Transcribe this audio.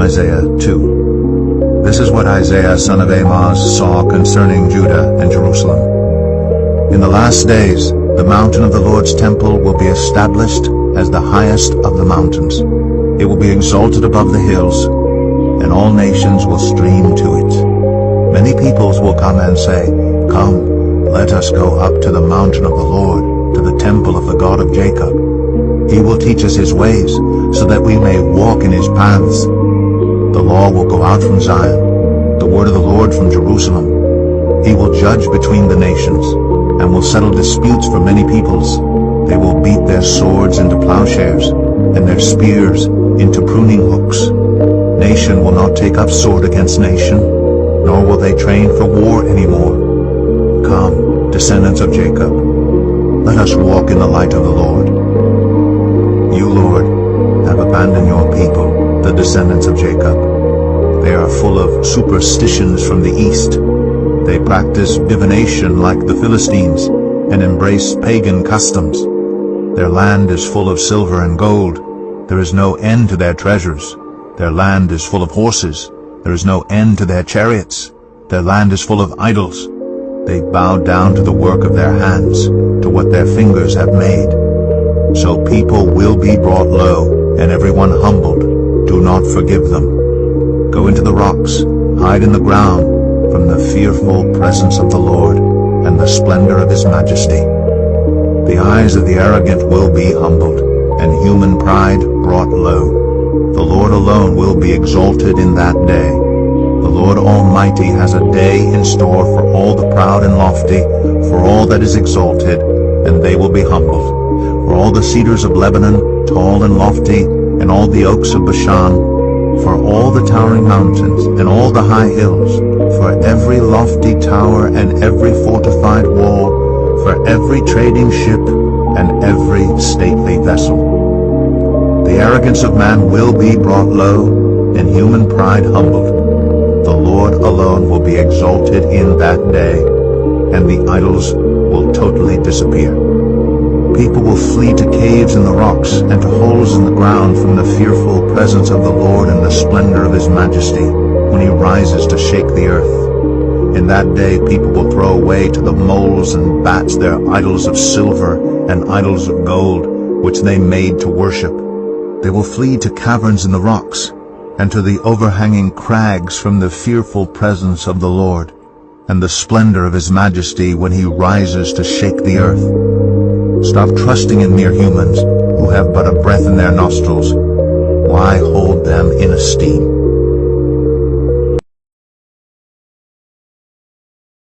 Isaiah 2. This is what Isaiah son of Amoz saw concerning Judah and Jerusalem. In the last days, the mountain of the Lord's temple will be established as the highest of the mountains. It will be exalted above the hills, and all nations will stream to it. Many peoples will come and say, "Come, let us go up to the mountain of the Lord, to the temple of the God of Jacob. He will teach us his ways, so that we may walk in his paths." The law will go out from Zion, the word of the Lord from Jerusalem. He will judge between the nations, and will settle disputes for many peoples. They will beat their swords into plowshares, and their spears into pruning hooks. Nation will not take up sword against nation, nor will they train for war anymore. Come, descendants of Jacob, let us walk in the light of the Lord. You, Lord, have abandoned your people, the descendants of Jacob. They are full of superstitions from the east. They practice divination like the Philistines, and embrace pagan customs. Their land is full of silver and gold. There is no end to their treasures. Their land is full of horses. There is no end to their chariots. Their land is full of idols. They bow down to the work of their hands, to what their fingers have made. So people will be brought low, and everyone humbled. Do not forgive them. Go into the rocks, hide in the ground, from the fearful presence of the Lord, and the splendor of his majesty. The eyes of the arrogant will be humbled, and human pride brought low. The Lord alone will be exalted in that day. The Lord Almighty has a day in store for all the proud and lofty, for all that is exalted, and they will be humbled. For all the cedars of Lebanon, tall and lofty, and all the oaks of Bashan, for all the towering mountains, and all the high hills, for every lofty tower and every fortified wall, for every trading ship and every stately vessel. The arrogance of man will be brought low, and human pride humbled. The Lord alone will be exalted in that day, and the idols will totally disappear. People will flee to caves in the rocks and to holes in the ground from the fearful presence of the Lord and the splendor of his majesty, when he rises to shake the earth. In that day people will throw away to the moles and bats their idols of silver and idols of gold, which they made to worship. They will flee to caverns in the rocks, and to the overhanging crags from the fearful presence of the Lord, and the splendor of his majesty when he rises to shake the earth. Stop trusting in mere humans, who have but a breath in their nostrils. Why hold them in esteem?